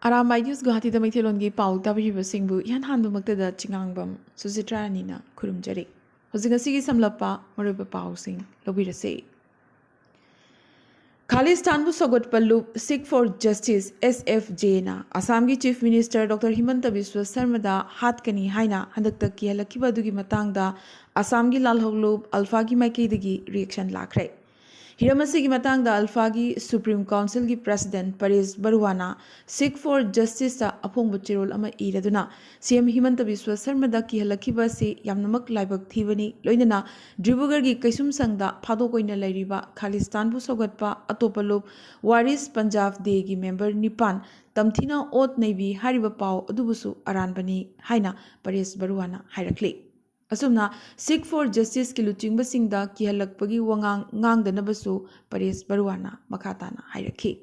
Arambai News Guwahati da Maithelongi Pau Tabhiba Singbu Yan Hanbu Maktada Chingangbam Susitra Nina Kurumjari. Hosingasigi Samlapa Maruba Pau Sing Lobirase. Khalistanbu Sogot Pallu Seek for Justice SFJ na Assamgi Chief Minister Dr. Himanta Biswa Sarmada Hatkani Haina Handakta Kialakiba Dugi Matangda Assamgi Lalhoglub Alphagi Maikidagi reaction lakre. Hiramasi ki matangda Alphagi Supreme Council ki President Paris Baruwana Seek for Justice ta apong buchirol ama iraduna CM Himanta Biswa Sarmada ki halakiba se yamnamak laibak thibani loinana Dribugar gi kaisum sangda phado koina lairiba Khalistan bu sogatpa atopalub Waris Punjab de gi member Nipan tamthina ot naibi hariba pau adubusu aranbani haina Paris Baruwana hairakli Asumna Seek for Justice ki luchingba singda ki halakpagi wangang ngangdanabasu Paris Baruwana makatana hairakhi.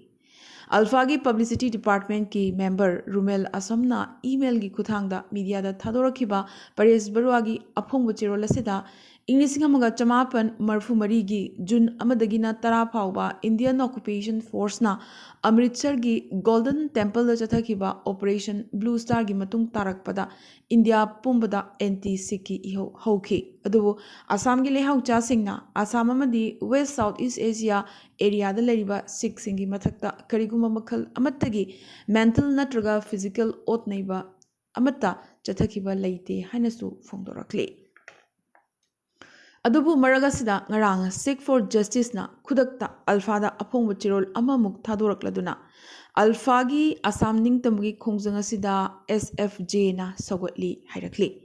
Alphagi Publicity Department ki member Rumel Asomna email gi kuthangda media da thadorakiba Paris Baruagi aphongbu chirol asida English ngamaga chamapan marfu marigi June amadagina tara phawba Indian Occupation Force na Amritsar gi Golden Temple da chathakiba Operation Blue Star gi matung tarakpada India pumbada NT-Sikh ki iho hauki adubu Assam gi lehau cha singna Assam amadi West South East Asia area da leriba Sikh singi mathakta kariguma makhal amattagi mental natraga physical ot naiba amatta chathakiba leite hanasu phongdorakle Adubu Maragasida Ngarang Seek for Justice na Kudakta Alphada Apong Chirol Amamuk Tadurakladuna Alphagi Assam Ningtamgi Khongjangasida SFJ na Sogotli Hairakli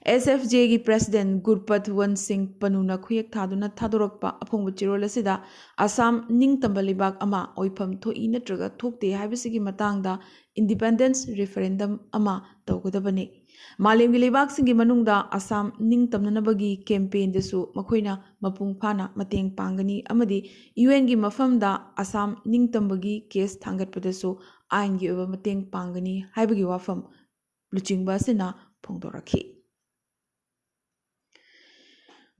SFJ gi President Gurpat Wan Singh Panuna Khuyak Thaduna Thadurakpa Apong Chirol asida Assam Ningtambalibak ama oifam thoi natraga thokte haibasigi matangda Independence Referendum ama tawgadabani Malimgi Lebak Singi Manungda Assam Ning Tamnanabagi campaign desu Makoina Mapung Pana Mateng Pangani Amadi UN gi Mafamda Assam Ning Tambagi case Thangat Padesu Ain gi Uba Mateng Pangani Haibagi Wafam Luchingba Sina Pongdoraki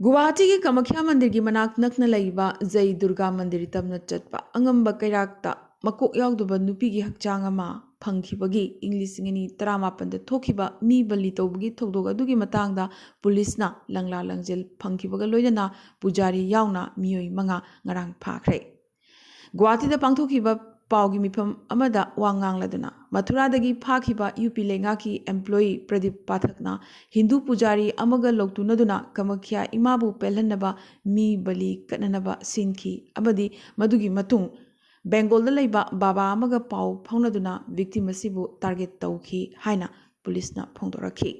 Guwahati ki Kamakhya Mandir gi Manak Nakna Laiba Jai Durga Mandir Tamna Chatpa Angamba Kairakta Makok Yaugduba Nupi gi Hakchangama Pangkhibagi English ngani Taramapanda Thokiba Mi Bali Tobagi Thokdoga Dugi Matangda Police na Langla Langjel Pangkhibaga Loidana Pujari Yauna Mioi Manga Ngarang Phakre Guwahati da Pangthokiba Paugi Mifam Amada Wangang Laduna Mathura dagi Phakhiba UP Lenga ki employee Pradip Pathakna Hindu Pujari Amaga Loktunaduna Kamakhya Imabu Pelhanaba Mi Bali Katnanaba Sinki Abadi Madugi Matung Bengal da laiba baba amaga pau phaunaduna victim asibu target tauki haina police na phongdorakhi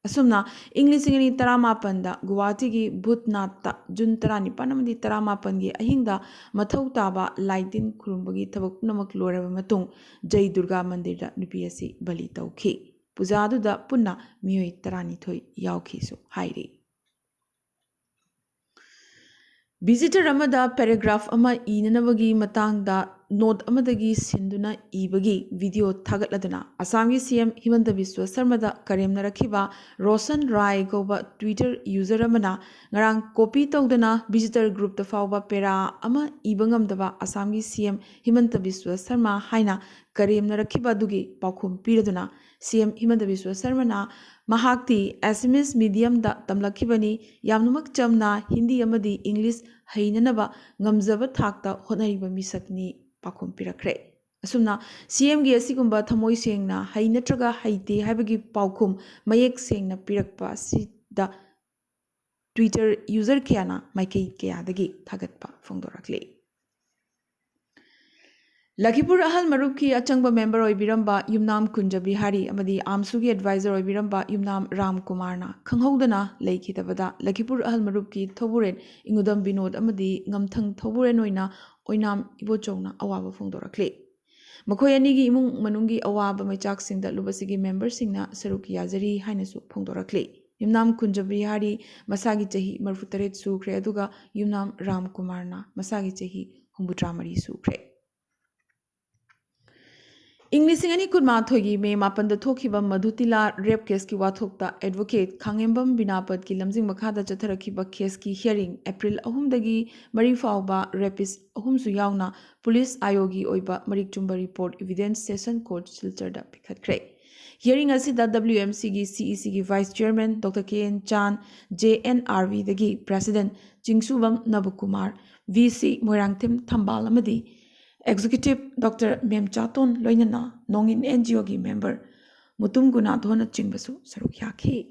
asumna English ngani 18 da Guwahati gi Bhutnath ta June 19 amadi 18 gi ahingda mathau taba laitin khurumbagi thabak namak loraba matung Jai Durga Mandir da nupi asi bali tauki puja du da punna miyoi 12 yauki su hairi Visitor amada paragraph ama inanabagi matangda note amadagi sinduna ibagi video thagatladuna Assamgi CM Himanta Biswa Sarmada karemna rakhiba Roshan Rai goba Twitter user amana ngarang copy tawdana visitor group ta fawba pera ama ibangamdaba Assamgi CM Himanta Biswa Sarma haina karemna rakhiba dugi paukhum piraduna CM Himanta Biswa Sarmana Mahakti SMS medium da tamlakhibani yamnumak chamna Hindi amadi English hainanaba ngamjaba thakta honariba misakni pakhum pirakre asumna CM gi asigumba thamoi sengna hainatraga haite haibagi paukhum mayek sengna pirakpa sida Twitter user kyana maikei kyadagi thagatpa phongdorakle Lakhipur Ahal Marup ki achangba member oibiramba Yumnam Kunja Bihari amadi Amsugi advisor oibiramba Yumnam Ram Kumarna khanghaudana leikhitabada Lakhipur Ahal Marup ki Thoburen Ingudam Binod amadi Ngamthang Thoburen oina oinam ibochongna awaba phongdorakle Makhoi ani gi imung manungi awaba maichak singda lubasigi member singna saruk yazari hainasu phongdorakle Yumnam Kunja Bihari masagi chahi 43 sukre aduga Yumnam Ram Kumarna masagi chahi 63 sukre इंग्लिसिंग अनि कुनमाथोगी मे मापन थोखिबा Madhutila rape case की वाथोक्ता advocate Khangembam बिनापद की लमजिंग मखादा चथरखिबा case की hearing April 3 मरी फाउबा रेपिस 3 यावना police आयोगी ओइबा मरिक चुंबा रिपोर्ट एविडेंस सेशन कोर्ट सिलचरदा पिखतख्रे हियरिंग असिदा WMC की CEC की vice chairman doctor KN Chan JNRV दगी प्रेसिडेंट चिंगसुबम नबकुमार VC मोरांगथिम थंबाल अमदी Executive Dr. Memchaton Loinana, Nongin NGO ki member, Mutum Gunathona Chingbasu, Sarukyaki.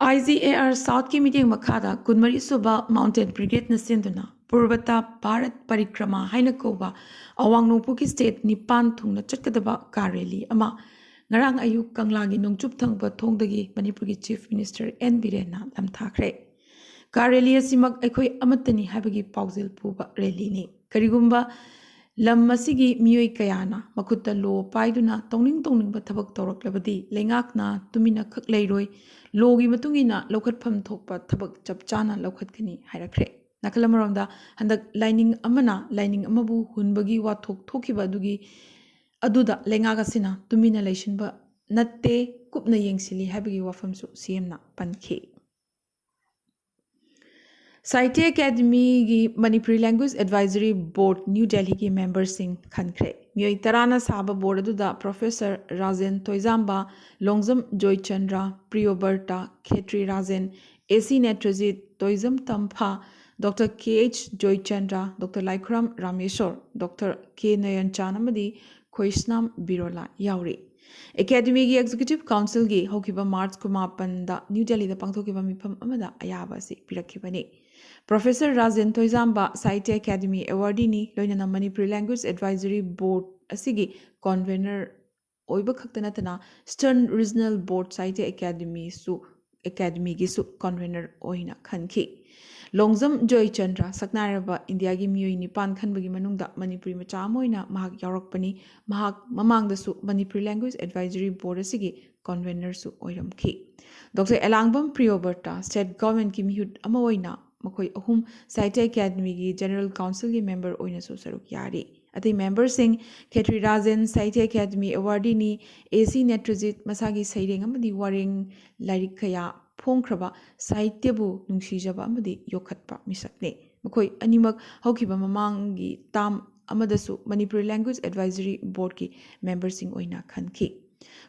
IZAR South ki meeting Makada, Kunmari Suba Mountain Brigade Nasinduna, Purvata Bharat Parikrama Hainakoba, Awang Nupuki State Nipan Thungna Chatkadaba Kareli Ama, Narang Ayuk Kanglagi Nungchup Thangba Thongdagi, Manipuri Chief Minister N. Birena Lam Thakre. Kareli asimak ekoi amatani habagi pauzil puba reli ni karigumba lam masigi miyoi kayana makutta lo paiduna tongning ba thabak tawraklabadi lengakna tumina khak leiroi logi matungina lokhatpham thokpa thabak chapchana lokhatkani hairakre nakalamaromda handak lining amabu hunbagi wathok thokiba dugi aduda lengaga sina tumina leishinba natte kupna yengsili habagi wafamsu CM na pankhe Saite Academy की Manipuri Language Advisory Board New Delhi की member Singh खनखरे मियोई तराना साबा board अदुदा professor Rajen तोइजाम्बा Longjam Joychandra Priyobarta Khetri Rajen AC Netrajit Toijam Tampha doctor KH Joychandra doctor Laikhuram Rameshwar doctor K Nayanchan अमदी खोइस्नाम बिरोला यावरी Academy की Executive Council की होकिबा मार्च कुमापनदा न्यू दिल्ली दा पांगथोकिबा मिफम अमदा अयाबा से पिरखिबनी Professor Rajan Toizamba Sahitya Academy Awardee Loinana Manipuri Language Advisory Board asigi convener oiba khaktanatana Stern Regional Board Sahitya Academy gi su convener oina khanki Longzam Joy Chandra Saknaraba India gi miyoi nipan khanbagi manungda Manipuri macha moina mahak yarakpani mahak mamangda su Manipuri Language Advisory Board asigi convener su oiramki Dr. Elangbam Priyoberta State Government ki mihut ama oina Makoi ahum Sahitya Academy की General Council की member ओइना सो सरुक यारी अति member Singh Khetri Rajan Sahitya Academy awardee ni AC Netrajit मसागी सैरेंग अमदी वारेंग लाइरिक खया फोंख्रबा साहित्यबु नुंसीजबा अमदी योखतपा मिसकने मखोई अनिमक हौखिबा ममांगी ताम अमदसु Manipuri Language Advisory Board की member सिंह ओइना खनखी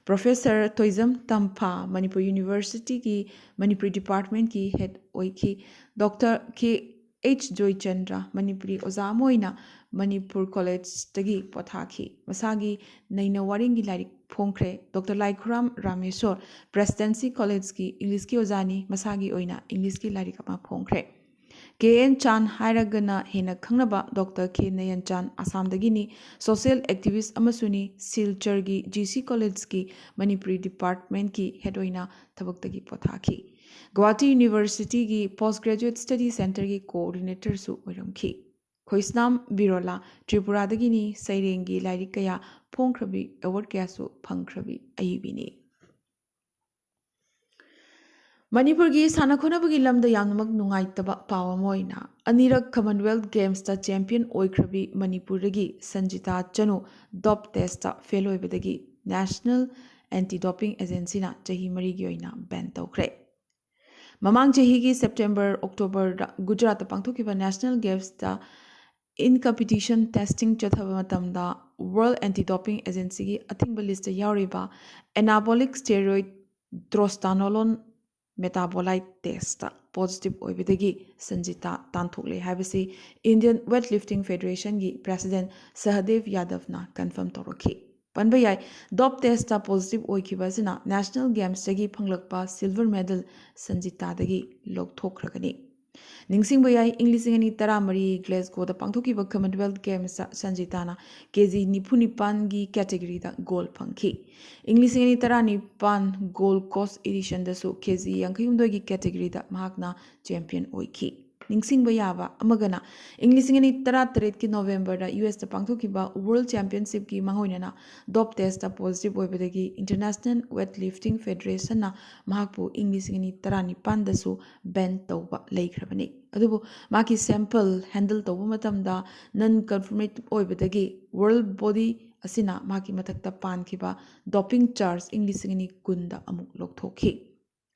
Professor Toizam Tampa Manipur University की Manipuri Department की head ओइखी Dr. KH Joy Chandra Manipuri ओजा मोइना Manipur College तगी पोथाखी मसागी नैना वारिंगी lyric फोंख्रे Dr. Laikhuram Rameshwar Presidency College की English की ओजानी मसागी ओइना English की लाइरिक अमा फोंख्रे KN Chan Hairagana Hena Khangnaba Dr. K Nayan Chan Assam Dagini Social Activist Amasuni Silchar gi GC College ki Manipuri Department ki Hedoina Thabak Dagi Pothaki Guwahati University ki Postgraduate Study Center ki Coordinator Su Oiramki Khoisnam Birola Tripura Dagini Sairengi Lairikaya Phongkrabi Award Kaya Su Phangkrabi Ayibini Manipur की सानाखोनाबगी लमदा यामनमक नुंगाइतबा पाव मोइना अनिरक Commonwealth Games ता champion ओइख्रबी मणिपुर दगी संजिता चनु डॉप टेस्ट ता फेल ओइबदगी नेशनल एंटी डोपिंग एजेंसी ना चही मरी की ओइना बैन तौख्रे ममांग चही की सितंबर अक्टोबर गुजरात पांगथोकिबा नेशनल गेम्स ता इन कंपटीशन टेस्टिंग चथबा मतमदा वर्ल्ड एंटी डोपिंग एजेंसी की अथिंग लिस्ट यावरिबा anabolic steroid drostanolone metabolite test positive ओइबदगी संजिता तांथोकले हाइबसी इंडियन वेटलिफ्टिंग फेडरेशन की प्रेसिडेंट सहदेव यादव ना कंफर्म तौरखी पनबयाई डॉप टेस्ट पॉजिटिव ओइखिबसिना नेशनल गेम्स दगी फंगलकपा सिल्वर मेडल संजिता दगी लोकथोखरगनी निंगसिंगबयाई इंग्लिसिंग अनि तरामरी ग्लेसगो दा पांगथोकिबा कॉमनवेल्थ गेम्स संजिताना केजी निफुनिपान की कैटेगरी दा गोल्ड फंखी इंग्लिसिंग अनि तरानिपान गोल्ड कोस्ट एडिशन दसु केजी 51 की कैटेगरी दा महाकना champion ओइखी ningsingba yaba amagana English ngani tara taret ki November da US ta pangthokiba World Championship ki mangoinana dop test ta positive oibadagi International Weightlifting Federation na mahakpu English ngani tara ni pandasu ban tawba leikrabani adubu maki sample handle tawba matamda non confirmative oibadagi World Body asina maki mathakta pankhiba doping charge English ngani kunda amuk lokthokhi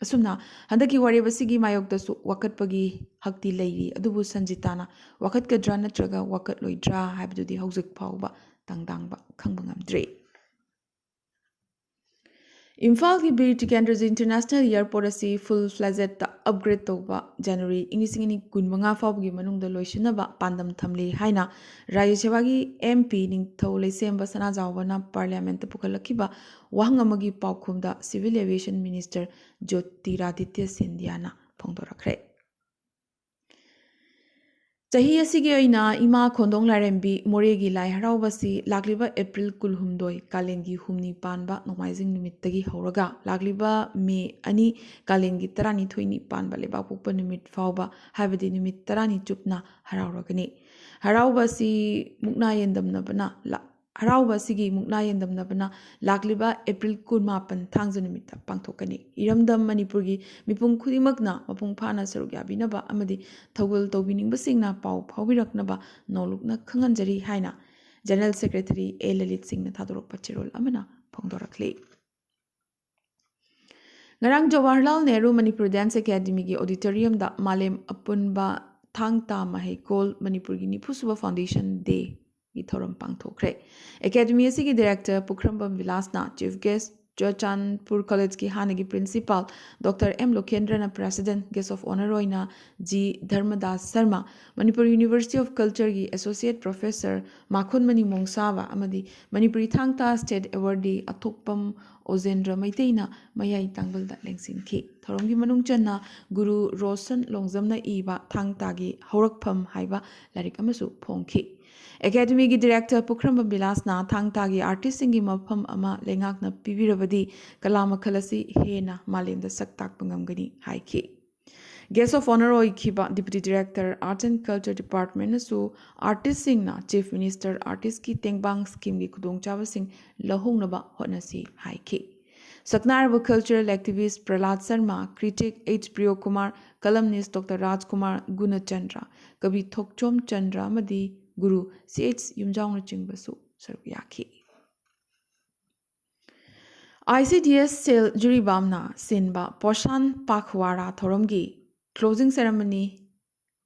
asumna handaki warebasigi mayokdasu wakatpagi hakti leiri adubu sanjitana wakatgadra natraga wakatloidra haibdudi hauzik phawba tangdangba khangba ngamdre Imphal ki Bir Tikendraji International Airport asi full-fledged ta upgrade tawba January ingisingini kunmanga fawbagi manungda loisinaba pandam thamli haina Rajya Sabhagi MP ningthau leisemba sanajawbana parliament ta pukalakiba wahangamagi paukhumda Civil Aviation Minister Jyotiraditya Scindia na phongdorakre Chahi asigi oina ima khondong larembi moregi lai haraubasi lagliba April kulhumdoi kalengi humni panba nomaizing numittagi hauraga lagliba me ani kalengi tarani thoini panba leba pukpa numit fawba habadi numit tarani chupna harauragani haraubasi mukna yendamnabana haraubasigi mukna yendamnabana lagliba April kulmapan thangja numitta pangthokani iramdam manipurgi mipung khudimakna mapung phana saruk yabinaba amadi thogul tawbiningbasingna pau phawbiraknaba nolukna khanganjari haina General Secretary A Lalit Singh na thadorokpa chirol amana phongdorakle Ngarang Jawaharlal Nehru Manipur Dance Academy gi auditorium da malem apunba thangta mahekol Manipur gi nipusuba Foundation Day gi thoram pangthokre Academy asigi director Pukhrambam Vilasna chief guest Jochanpur College ki hanagi principal Dr. M. Lokendra president guest of honor oina G. Dharmadas Sharma Manipur University of Culture ki associate professor Makhun Mani Mongsava amadi Manipuri Thangta state awardee Athokpam Ozendra Maiteina Mayai Tangbalda Lengsinki Thoromgi Manungchanna Guru Roshan Longzamna Iba Thangta gi Haurakpham haiba larik amasu phongki Academy ki director Pukhrambam Bilasna Thangta gi artist singi mafam ama lengakna pibirabadi kalama khalasi hena malemda saktak pangamgani haiki Guest of honor oikiba deputy director arts and culture department su artist singna chief minister artist ki tengbang scheme gi khudongchawa sing lahongnaba hotnasi haiki Saknaraba cultural activist Prahlad Sharma, critic H. Priyo Kumar, columnist Dr. Rajkumar Gunachandra, Kavi Thokchom Chandra Madi, Guru C.H. Yumjaung Chingbasu Saruyaki. ICDS Sale Juribamna Sinba Poshan Pakhwara Thoromgi Closing Ceremony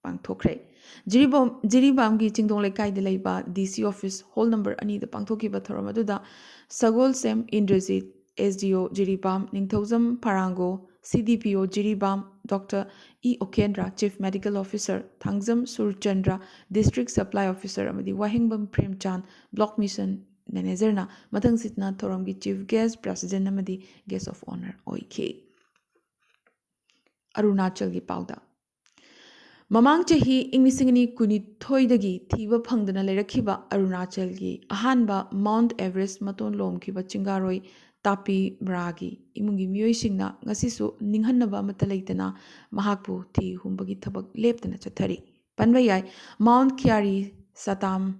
Pangthokre. Jiribamgi Chingdong Lekai de Leiba DC Office Hall number Ani the Pangthokiba Thoromaduda Sagol Sem Indrajit SDO Jiribam Ningthozam Parango CDPO Jiribam Dr. E. Okendra Chief Medical Officer Thangzam Surchandra District Supply Officer Amadi Wahingbam Premchan Block Mission Manager na Mathang Sitna Thoramgi Chief Guest President Amadi Guest of Honor OIK Arunachal gi Pauda Mamang chahi inglisingani kuni thoidagi thiba phangdana lerakhiba Arunachal gi ahanba Mount Everest maton lomkhiba chingaroi tapi bragi imungi mioisingna ngasisu ninghannaba matalaitana mahakpu thi humbagi thabak leptana chathari panbayai Mount Kyari Satam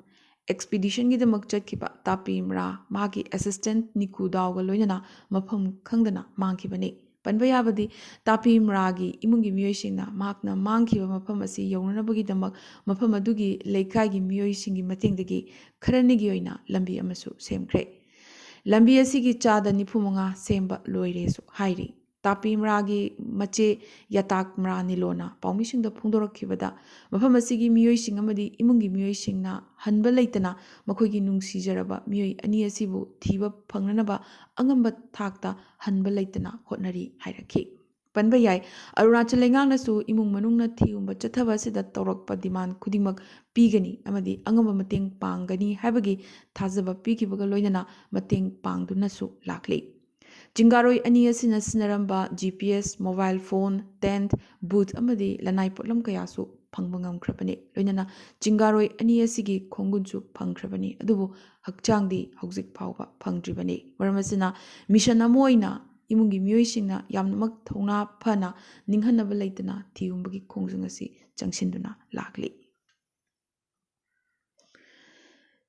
expedition gi damak chatkiba tapi mra magi assistant Niku Dawga loinana mafam khangdana mangkhibani panbayabadi tapi mragi imungi mioisingna makna mangkhiba mafam asi yaunanabagi damak mafam adugi leikai gi mioisingi matingdagi kharanigi oina lambi amasu semkhre lambi asigi chada niphumanga semba loiresu hairi tapi mragi mache yatak mra nilona paumisingda phungdorakhibada mafam asigi mioising amadi imungi mioisingna hanba leitana makhoigi nungsijaraba mioi ani asibu thiba phangnanaba angamba thakta hanba leitana hotnari hairakhi panba yai Arunachal lengangnasu imung manungna thiumba chathaba sida tawrakpa demand khudimak pigani amadi angamba mateng pangani habagi thajaba pikibaga loinana mateng pangdunasu lakli Jingaroi ani asina sinaramba GPS mobile phone tent booth amadi lanai potlam kayasu phangbangam khrapani loinana Jingaroi ani asigi khongunchu phangkhrapani adubu hakchangdi hojik phawba phangdribani waramasina mission amoina इमुंगी मियोइसिंगना यामनमक थौना फना निंगहनब लेतना थिगुंबगी खोंजंग असि चंगसिंदुना लाखली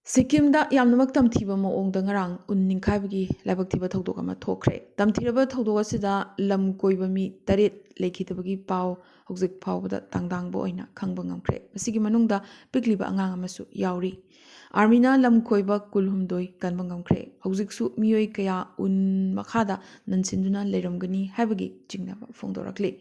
सिक्किमदा यामनमक तमथीबा मओंगदा ngarang un ningkhaibagi laibaktiba thodok ama thokre tamthiraba thodok asida lam koiba mi taret lekhidabagi paw hojik phawbada tangdangbo oina khangba ngamkre masigi manungda pikliba angang amasu yauri armina lam koiba kulhumdoi kanba ngamkre hojiksu miyoi kaya un makhada nansinduna leiramgani haibagi jingnaba phongdorakli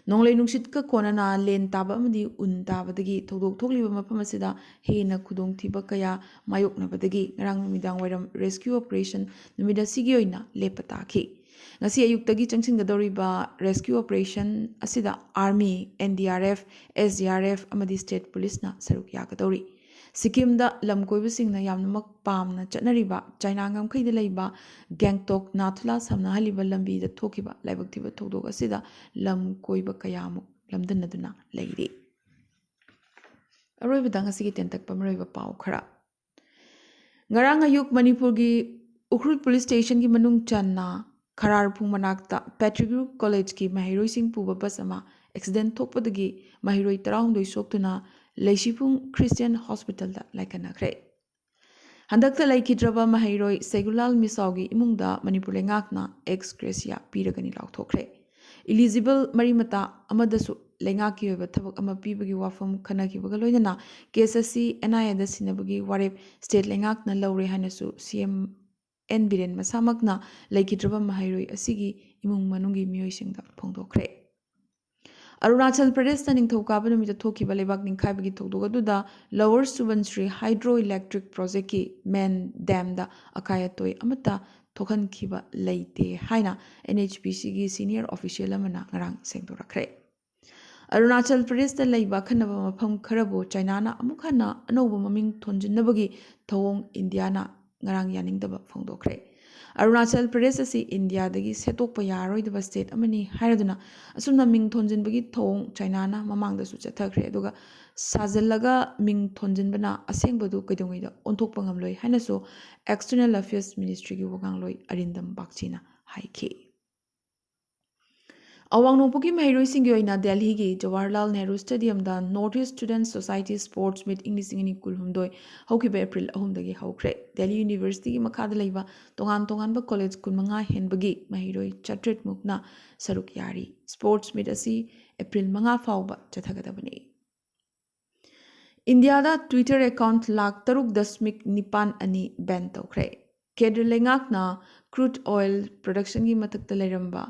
नोंगले नुंगसित का कोनाना लेन ताबा अमदी उन ताबदगी थोदोक थोकलिबा मफम असिदा हेना खुदोंग थिबा कया मायोकनबदगी ngarang numidang wairam rescue operation numida sigi oina lepataखि ngasi ayuktagi changsingadoriba rescue operation asida army ndrf sdrf amadi state police na saruk yagadori सिक्किमदा लमकोइबसिंगना यामनमक पामना चटनरिबा China ngam leiba gangtok nathula samna haliba lambi da thokiba laibaktiba thodok asida lamkoiba kayamuk lamdanaduna leiri aroiba dangasigi tentak pamroiba pau khara ngarang ayuk manipur gi ukrut police station gi manung channa kharar phung manakta patrick college ki mahiroi sing puba bus ama accident thokpadagi mahiroi 12 soktuna leishipung christian hospital da laikanakre handakta laikhidraba mahairoi segulal misaugi imungda manipur lengakna ex gracia piragani lauthokre eligible marimata amadasu lengaki oiba thabak ama pibagi wafam khanakibaga loinana kesasi nia da sinabagi warep state lengakna laure hanasu cm n biren masamakna laikhidraba mahairoi asigi imung manungi miyoisingda phongdokre Arunachal Pradesh na ningthokaba numita thokiba lebak ningkhaibagi thodok aduda Lower Subansiri Hydroelectric Project ki main dam da akayatoi amata thokhankhiba leite haina NHPC gi senior official amana ngarang sengdorakre Arunachal Pradesh da leiba khanaba mafam kharabo China na amukhana anoba maming thonjinnabagi thawong India na ngarang yaningdaba phongdokre Arunachal Pradesh asi India dagi setokpa yaroidaba state amani hairaduna asumna ming thonjinbagi thong China na mamangda su chathakre aduga sajallaga ming thonjinbana asengbadu kaidongaida onthokpa ngamloi hainaso External Affairs Ministry gi wagangloi Arindam Bakchina haiki Awang Nongpoki Mahairoi Singhi oina Delhi gi Jawaharlal Nehru Stadium da Northeast Student Society Sports Meet English Singini Kulhumdoi Hokiba April 3 dagi haukre Delhi University gi makhada leiba tongan ba college kunmanga henbagi Mahairoi Chatret Mukna Saruk Yari Sports Meet asi April 5 fauba chathagadabani India da Twitter account lakh 3.9 ban tawkre Kedr lengakna crude oil production gi mathakta leiramba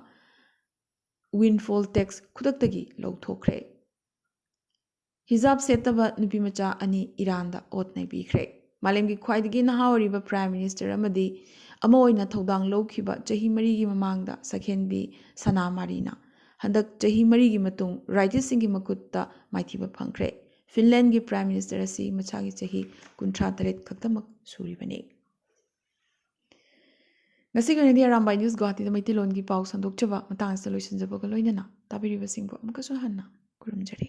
windfall tax khudaktagi lawthokre hijab setaba nupi macha ani Iran da otnai bikhre malemgi khwaidagi nahawariba prime minister amadi ama oina thodang lawkhiba chahi mari gi mamangda sakhenbi sana marina handak chahi mari gi matung rights singi makutta maithiba phangkre Finland gi prime minister asi machagi chahi 38 khaktamak suribani Ngasiganidi Arambai News Guwahati da Maitilon gi pau sandokchaba matang solution jabaga loinana tabiriba singbo amkaso hanna kurumjari